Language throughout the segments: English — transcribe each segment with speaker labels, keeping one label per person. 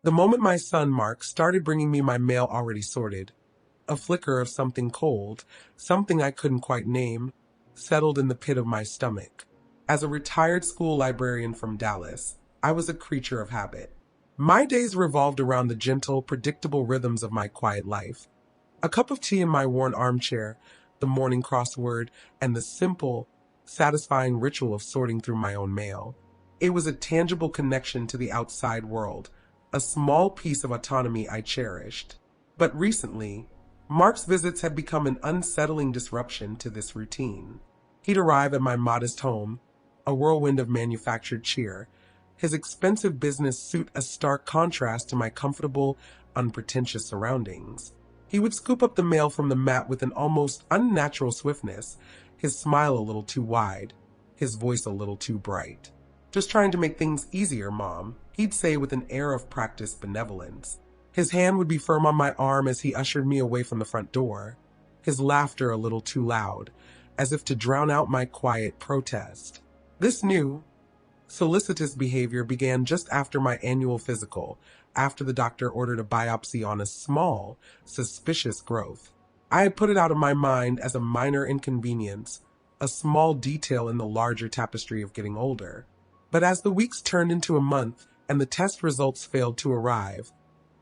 Speaker 1: The moment my son Mark started bringing me my mail already sorted, a flicker of something cold, something I couldn't quite name, settled in the pit of my stomach. As a retired school librarian from Dallas, I was a creature of habit. My days revolved around the gentle, predictable rhythms of my quiet life. A cup of tea in my worn armchair, the morning crossword, and the simple, satisfying ritual of sorting through my own mail. It was a tangible connection to the outside world, a small piece of autonomy I cherished. But recently, Mark's visits had become an unsettling disruption to this routine. He'd arrive at my modest home, a whirlwind of manufactured cheer, his expensive business suit a stark contrast to my comfortable, unpretentious surroundings. He would scoop up the mail from the mat with an almost unnatural swiftness, his smile a little too wide, his voice a little too bright. "Just trying to make things easier, Mom," he'd say with an air of practiced benevolence. His hand would be firm on my arm as he ushered me away from the front door, his laughter a little too loud, as if to drown out my quiet protest. This new, solicitous behavior began just after my annual physical, after the doctor ordered a biopsy on a small, suspicious growth. I had put it out of my mind as a minor inconvenience, a small detail in the larger tapestry of getting older. But as the weeks turned into a month and the test results failed to arrive,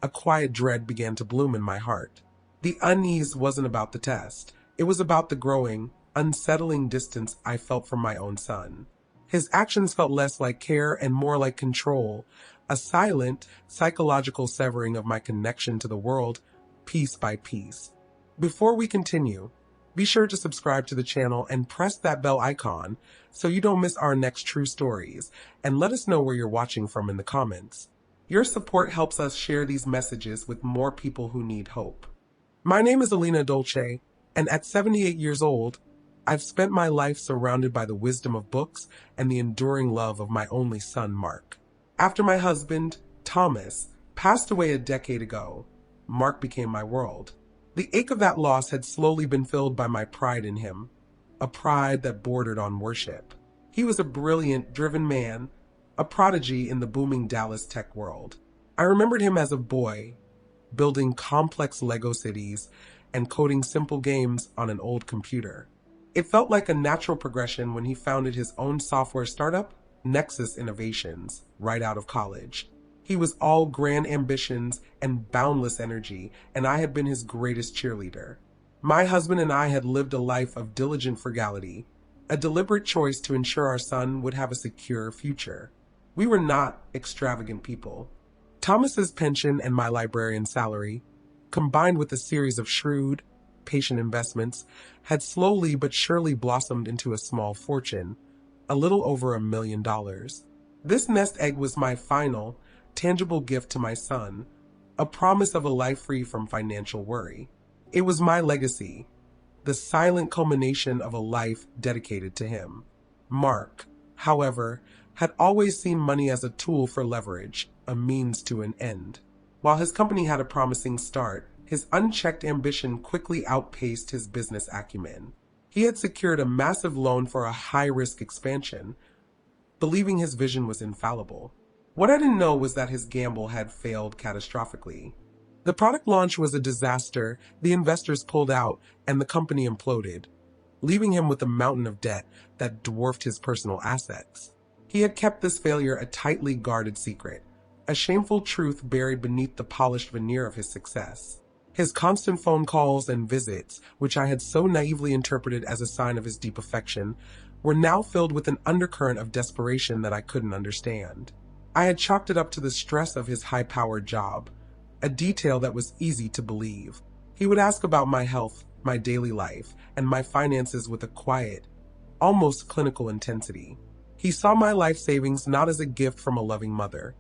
Speaker 1: a quiet dread began to bloom in my heart. The unease wasn't about the test. It was about the growing, unsettling distance I felt from my own son. His actions felt less like care and more like control, a silent, psychological severing of my connection to the world, piece by piece. Before we continue, be sure to subscribe to the channel and press that bell icon so you don't miss our next true stories, and let us know where you're watching from in the comments. Your support helps us share these messages with more people who need hope. My name is Alina Dolce, and at 78 years old, I've spent my life surrounded by the wisdom of books and the enduring love of my only son, Mark. After my husband, Thomas, passed away a decade ago, Mark became my world. The ache of that loss had slowly been filled by my pride in him, a pride that bordered on worship. He was a brilliant, driven man, a prodigy in the booming Dallas tech world. I remembered him as a boy, building complex Lego cities and coding simple games on an old computer. It felt like a natural progression when he founded his own software startup, Nexus Innovations, right out of college. He was all grand ambitions and boundless energy, and I had been his greatest cheerleader. My husband and I had lived a life of diligent frugality, a deliberate choice to ensure our son would have a secure future. We were not extravagant people. Thomas's pension and my librarian salary, combined with a series of shrewd, patient investments, had slowly but surely blossomed into a small fortune, a little over $1 million. This nest egg was my final, tangible gift to my son, a promise of a life free from financial worry. It was my legacy, the silent culmination of a life dedicated to him. Mark, however, had always seen money as a tool for leverage, a means to an end. While his company had a promising start, his unchecked ambition quickly outpaced his business acumen. He had secured a massive loan for a high-risk expansion, believing his vision was infallible. What I didn't know was that his gamble had failed catastrophically. The product launch was a disaster, the investors pulled out, and the company imploded, leaving him with a mountain of debt that dwarfed his personal assets. He had kept this failure a tightly guarded secret, a shameful truth buried beneath the polished veneer of his success. His constant phone calls and visits, which I had so naively interpreted as a sign of his deep affection, were now filled with an undercurrent of desperation that I couldn't understand. I had chalked it up to the stress of his high-powered job, a detail that was easy to believe. He would ask about my health, my daily life, and my finances with a quiet, almost clinical intensity. He saw my life savings not as a gift from a loving mother,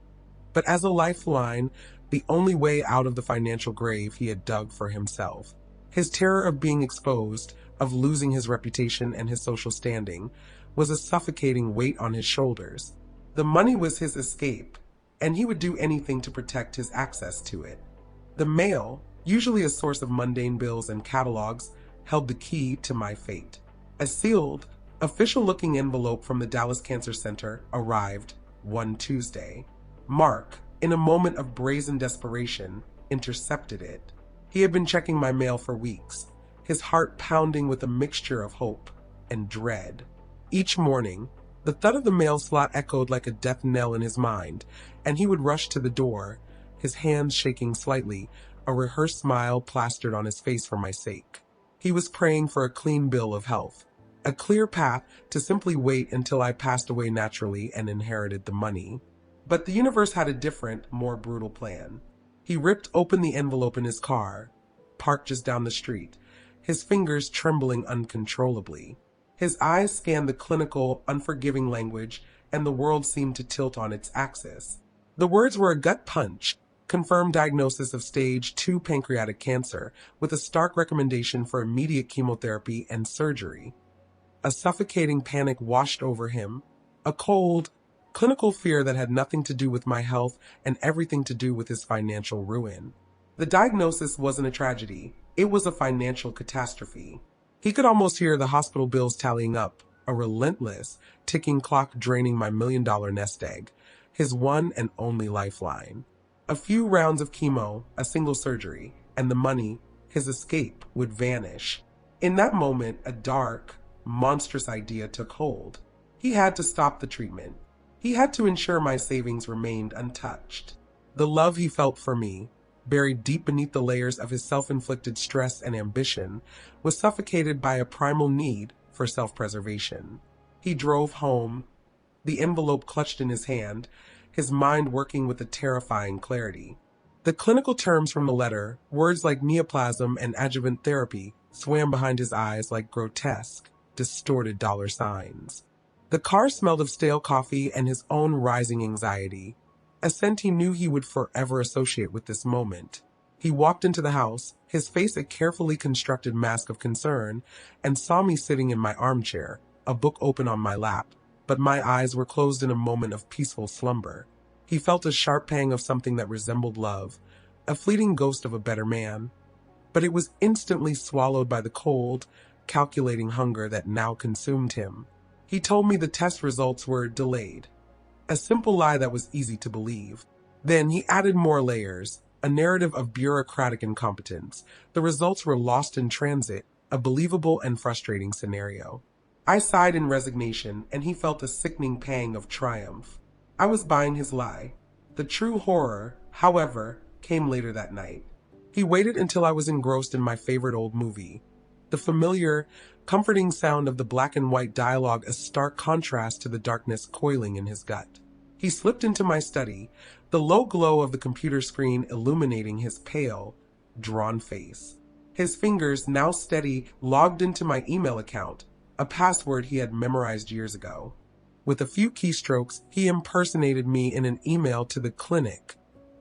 Speaker 1: but as a lifeline, the only way out of the financial grave he had dug for himself. His terror of being exposed, of losing his reputation and his social standing, was a suffocating weight on his shoulders. The money was his escape, and he would do anything to protect his access to it. The mail, usually a source of mundane bills and catalogs, held the key to my fate. A sealed, official-looking envelope from the Dallas Cancer Center arrived one Tuesday. Mark, in a moment of brazen desperation, intercepted it. He had been checking my mail for weeks, his heart pounding with a mixture of hope and dread. Each morning, the thud of the mail slot echoed like a death knell in his mind, and he would rush to the door, his hands shaking slightly, a rehearsed smile plastered on his face for my sake. He was praying for a clean bill of health, a clear path to simply wait until I passed away naturally and inherited the money. But the universe had a different, more brutal plan. He ripped open the envelope in his car, parked just down the street, his fingers trembling uncontrollably. His eyes scanned the clinical, unforgiving language, and the world seemed to tilt on its axis. The words were a gut punch: confirmed diagnosis of stage 2 pancreatic cancer, with a stark recommendation for immediate chemotherapy and surgery. A suffocating panic washed over him, a cold, clinical fear that had nothing to do with my health and everything to do with his financial ruin. The diagnosis wasn't a tragedy, it was a financial catastrophe. He could almost hear the hospital bills tallying up, a relentless, ticking clock draining my $1 million nest egg, his one and only lifeline. A few rounds of chemo, a single surgery, and the money, his escape, would vanish. In that moment, a dark, monstrous idea took hold. He had to stop the treatment. He had to ensure my savings remained untouched. The love he felt for me, buried deep beneath the layers of his self-inflicted stress and ambition, was suffocated by a primal need for self-preservation. He drove home, the envelope clutched in his hand, his mind working with a terrifying clarity. The clinical terms from the letter, words like neoplasm and adjuvant therapy, swam behind his eyes like grotesque, distorted dollar signs. The car smelled of stale coffee and his own rising anxiety, a scent he knew he would forever associate with this moment. He walked into the house, his face a carefully constructed mask of concern, and saw me sitting in my armchair, a book open on my lap, but my eyes were closed in a moment of peaceful slumber. He felt a sharp pang of something that resembled love, a fleeting ghost of a better man, but it was instantly swallowed by the cold, calculating hunger that now consumed him. He told me the test results were delayed, a simple lie that was easy to believe. Then he added more layers, a narrative of bureaucratic incompetence. The results were lost in transit, a believable and frustrating scenario. I sighed in resignation, and he felt a sickening pang of triumph. I was buying his lie. The true horror, however, came later that night. He waited until I was engrossed in my favorite old movie. The familiar, comforting sound of the black and white dialogue a stark contrast to the darkness coiling in his gut. He slipped into my study, the low glow of the computer screen illuminating his pale, drawn face. His fingers, now steady, logged into my email account, a password he had memorized years ago. With a few keystrokes, he impersonated me in an email to the clinic,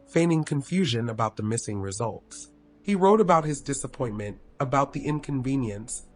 Speaker 1: feigning confusion about the missing results. He wrote about his disappointment, about the inconvenience,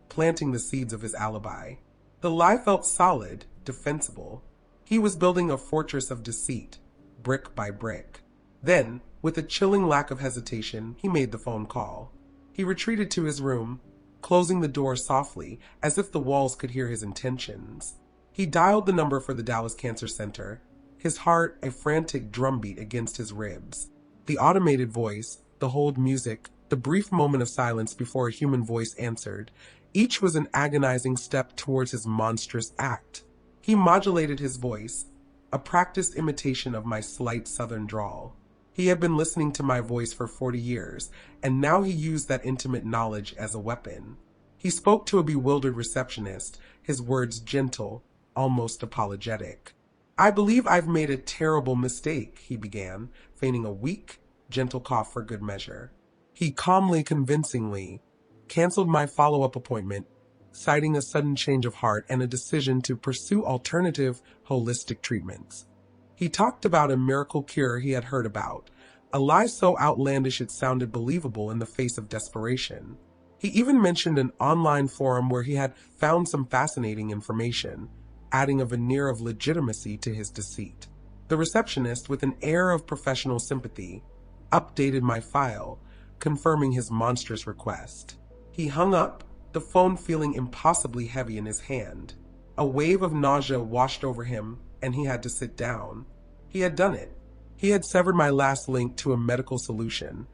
Speaker 1: planting the seeds of his alibi. The lie felt solid, defensible. He was building a fortress of deceit, brick by brick. Then, with a chilling lack of hesitation, he made the phone call. He retreated to his room, closing the door softly, as if the walls could hear his intentions. He dialed the number for the Dallas Cancer Center, his heart a frantic drumbeat against his ribs. The automated voice, the hold music, the brief moment of silence before a human voice answered, each was an agonizing step towards his monstrous act. He modulated his voice, a practiced imitation of my slight southern drawl. He had been listening to my voice for 40 years, and now he used that intimate knowledge as a weapon. He spoke to a bewildered receptionist, his words gentle, almost apologetic. "I believe I've made a terrible mistake," he began, feigning a weak, gentle cough for good measure. He calmly, convincingly canceled my follow-up appointment, citing a sudden change of heart and a decision to pursue alternative, holistic treatments. He talked about a miracle cure he had heard about, a lie so outlandish it sounded believable in the face of desperation. He even mentioned an online forum where he had found some fascinating information, adding a veneer of legitimacy to his deceit. The receptionist, with an air of professional sympathy, updated my file, confirming his monstrous request. He hung up, the phone feeling impossibly heavy in his hand. A wave of nausea washed over him, and he had to sit down. He had done it. He had severed my last link to a medical solution,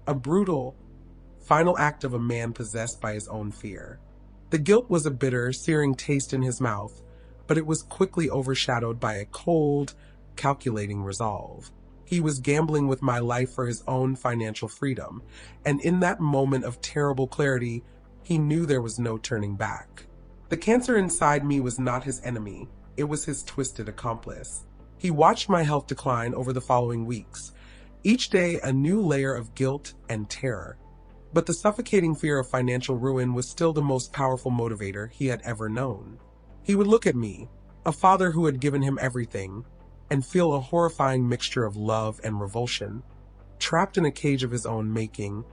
Speaker 1: a brutal, final act of a man possessed by his own fear. The guilt was a bitter, searing taste in his mouth, but it was quickly overshadowed by a cold, calculating resolve. He was gambling with my life for his own financial freedom, and in that moment of terrible clarity, he knew there was no turning back. The cancer inside me was not his enemy, it was his twisted accomplice. He watched my health decline over the following weeks, each day a new layer of guilt and terror. But the suffocating fear of financial ruin was still the most powerful motivator he had ever known. He would look at me, a father who had given him everything, and feel a horrifying mixture of love and revulsion, trapped in a cage of his own making,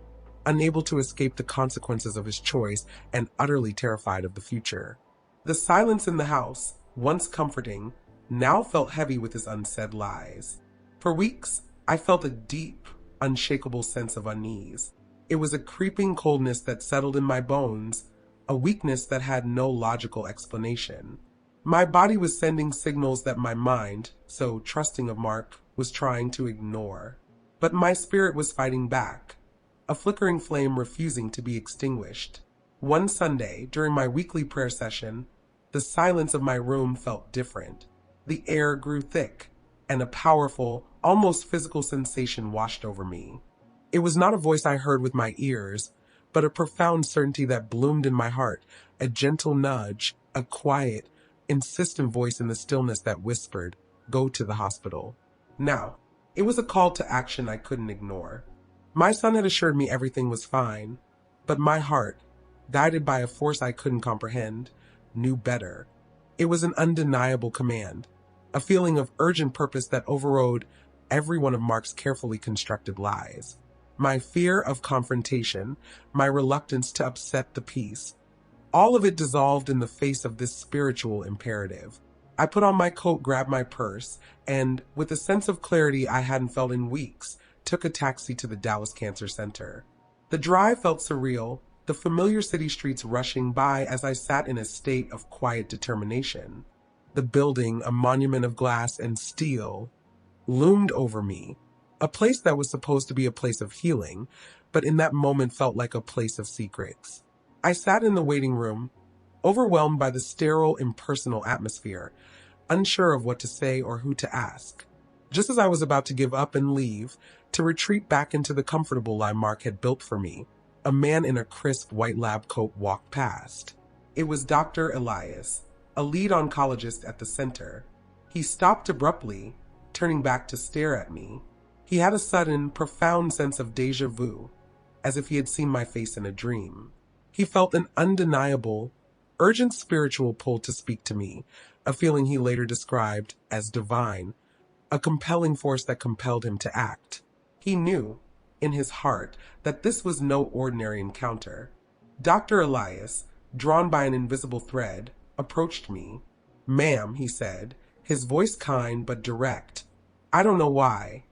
Speaker 1: unable to escape the consequences of his choice and utterly terrified of the future. The silence in the house, once comforting, now felt heavy with his unsaid lies. For weeks, I felt a deep, unshakable sense of unease. It was a creeping coldness that settled in my bones, a weakness that had no logical explanation. My body was sending signals that my mind, so trusting of Mark, was trying to ignore. But my spirit was fighting back, a flickering flame refusing to be extinguished. One Sunday, during my weekly prayer session, the silence of my room felt different. The air grew thick, and a powerful, almost physical sensation washed over me. It was not a voice I heard with my ears, but a profound certainty that bloomed in my heart, a gentle nudge, a quiet, insistent voice in the stillness that whispered, "Go to the hospital." Now, it was a call to action I couldn't ignore. My son had assured me everything was fine, but my heart, guided by a force I couldn't comprehend, knew better. It was an undeniable command, a feeling of urgent purpose that overrode every one of Mark's carefully constructed lies. My fear of confrontation, my reluctance to upset the peace, all of it dissolved in the face of this spiritual imperative. I put on my coat, grabbed my purse, and, with a sense of clarity I hadn't felt in weeks, took a taxi to the Dallas Cancer Center. The drive felt surreal, the familiar city streets rushing by as I sat in a state of quiet determination. The building, a monument of glass and steel, loomed over me, a place that was supposed to be a place of healing, but in that moment felt like a place of secrets. I sat in the waiting room, overwhelmed by the sterile, impersonal atmosphere, unsure of what to say or who to ask. Just as I was about to give up and leave, to retreat back into the comfortable lie Mark had built for me, a man in a crisp white lab coat walked past. It was Dr. Elias, a lead oncologist at the center. He stopped abruptly, turning back to stare at me. He had a sudden, profound sense of déjà vu, as if he had seen my face in a dream. He felt an undeniable, urgent spiritual pull to speak to me, a feeling he later described as divine, a compelling force that compelled him to act. He knew, in his heart, that this was no ordinary encounter. Dr. Elias, drawn by an invisible thread, approached me. "Ma'am," he said, his voice kind but direct. "I don't know why,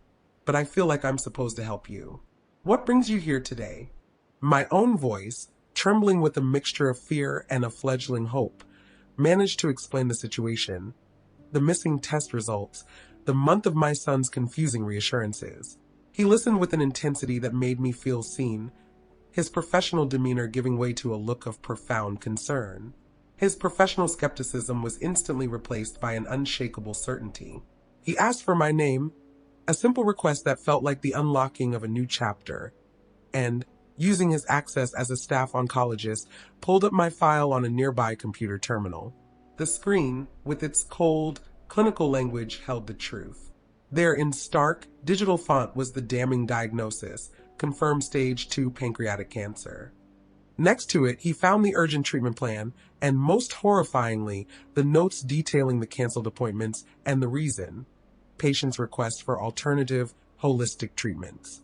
Speaker 1: but I feel like I'm supposed to help you. What brings you here today?" My own voice, trembling with a mixture of fear and a fledgling hope, managed to explain the situation. The missing test results, the month of my son's confusing reassurances. He listened with an intensity that made me feel seen, his professional demeanor giving way to a look of profound concern. His professional skepticism was instantly replaced by an unshakable certainty. He asked for my name, a simple request that felt like the unlocking of a new chapter, and, using his access as a staff oncologist, pulled up my file on a nearby computer terminal. The screen, with its cold, clinical language, held the truth. There, in stark, digital font, was the damning diagnosis: confirmed stage 2 pancreatic cancer. Next to it, he found the urgent treatment plan, and most horrifyingly, the notes detailing the canceled appointments and the reason: patient's request for alternative, holistic treatments.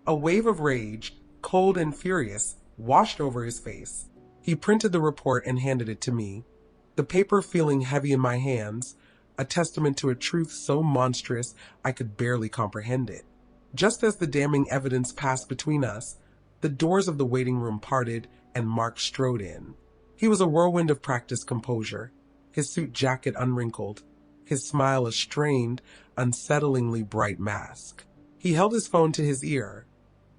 Speaker 1: A wave of rage, cold and furious, washed over his face. He printed the report and handed it to me, the paper feeling heavy in my hands, a testament to a truth so monstrous I could barely comprehend it. Just as the damning evidence passed between us, the doors of the waiting room parted and Mark strode in. He was a whirlwind of practiced composure, his suit jacket unwrinkled, his smile a strained, unsettlingly bright mask. He held his phone to his ear,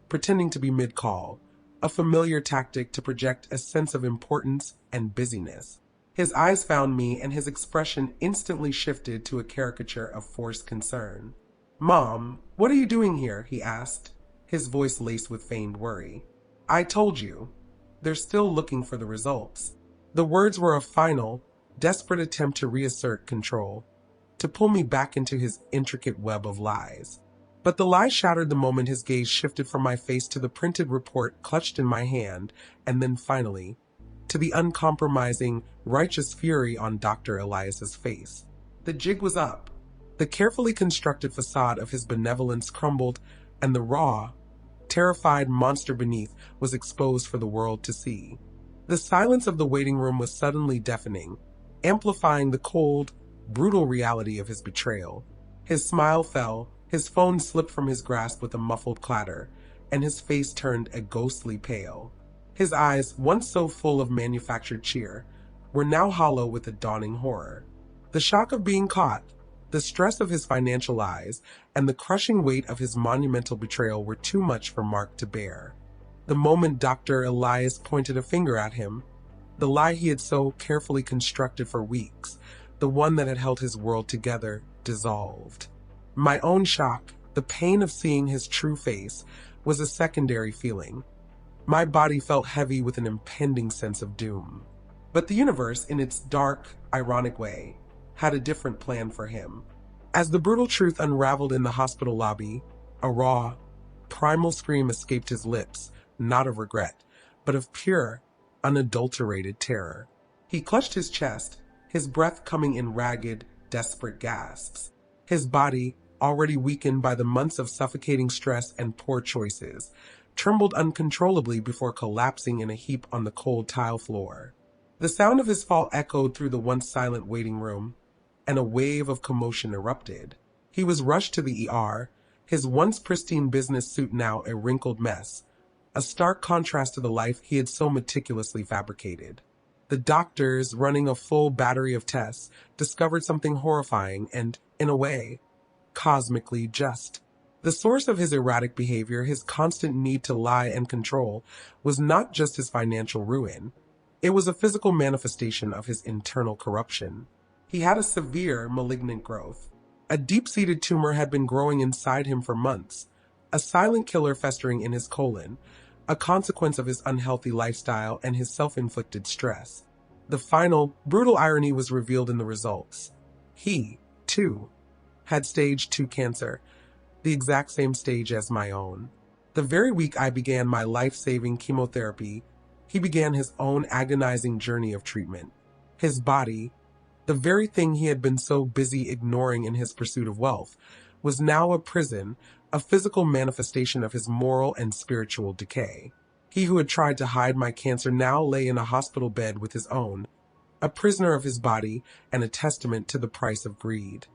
Speaker 1: pretending to be mid-call, a familiar tactic to project a sense of importance and busyness. His eyes found me, and his expression instantly shifted to a caricature of forced concern. "Mom, what are you doing here?" he asked, his voice laced with feigned worry. "I told you. They're still looking for the results." The words were a final, desperate attempt to reassert control, to pull me back into his intricate web of lies. But the lie shattered the moment his gaze shifted from my face to the printed report clutched in my hand, and then finally, to the uncompromising, righteous fury on Dr. Elias's face. The jig was up. The carefully constructed facade of his benevolence crumbled, and the raw, terrified monster beneath was exposed for the world to see. The silence of the waiting room was suddenly deafening, amplifying the cold, brutal reality of his betrayal. His smile fell, his phone slipped from his grasp with a muffled clatter, and his face turned a ghostly pale. His eyes, once so full of manufactured cheer, were now hollow with a dawning horror. The shock of being caught, the stress of his financial lies, and the crushing weight of his monumental betrayal were too much for Mark to bear. The moment Dr. Elias pointed a finger at him, the lie he had so carefully constructed for weeks, the one that had held his world together, dissolved. My own shock, the pain of seeing his true face, was a secondary feeling. My body felt heavy with an impending sense of doom. But the universe, in its dark, ironic way, had a different plan for him. As the brutal truth unraveled in the hospital lobby, a raw, primal scream escaped his lips, not of regret, but of pure, unadulterated terror. He clutched his chest, his breath coming in ragged, desperate gasps. His body, already weakened by the months of suffocating stress and poor choices, trembled uncontrollably before collapsing in a heap on the cold tile floor. The sound of his fall echoed through the once silent waiting room, and a wave of commotion erupted. He was rushed to the ER, his once pristine business suit now a wrinkled mess, a stark contrast to the life he had so meticulously fabricated. The doctors, running a full battery of tests, discovered something horrifying and, in a way, cosmically just. The source of his erratic behavior, his constant need to lie and control, was not just his financial ruin. It was a physical manifestation of his internal corruption. He had a severe malignant growth. A deep-seated tumor had been growing inside him for months, a silent killer festering in his colon, a consequence of his unhealthy lifestyle and his self-inflicted stress. The final, brutal irony was revealed in the results. He, too, had stage 2 cancer, the exact same stage as my own. The very week I began my life-saving chemotherapy, he began his own agonizing journey of treatment. His body, the very thing he had been so busy ignoring in his pursuit of wealth, was now a prison, a physical manifestation of his moral and spiritual decay. He who had tried to hide my cancer now lay in a hospital bed with his own, a prisoner of his body and a testament to the price of greed.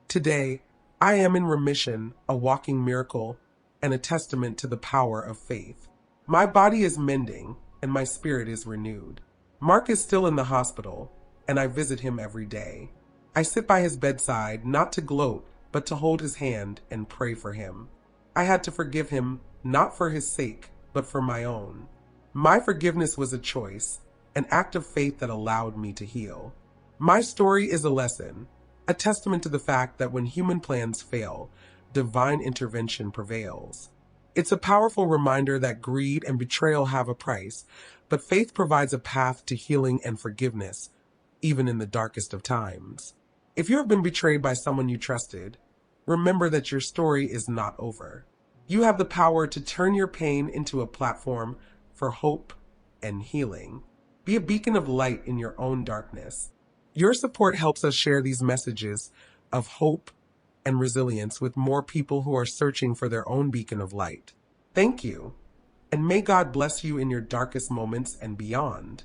Speaker 1: Today, I am in remission, a walking miracle, and a testament to the power of faith. My body is mending, and my spirit is renewed. Mark is still in the hospital, and I visit him every day. I sit by his bedside, not to gloat, but to hold his hand and pray for him. I had to forgive him, not for his sake, but for my own. My forgiveness was a choice, an act of faith that allowed me to heal. My story is a lesson, a testament to the fact that when human plans fail, divine intervention prevails. It's a powerful reminder that greed and betrayal have a price, but faith provides a path to healing and forgiveness, even in the darkest of times. If you have been betrayed by someone you trusted, remember that your story is not over. You have the power to turn your pain into a platform for hope and healing. Be a beacon of light in your own darkness. Your support helps us share these messages of hope and resilience with more people who are searching for their own beacon of light. Thank you, and may God bless you in your darkest moments and beyond.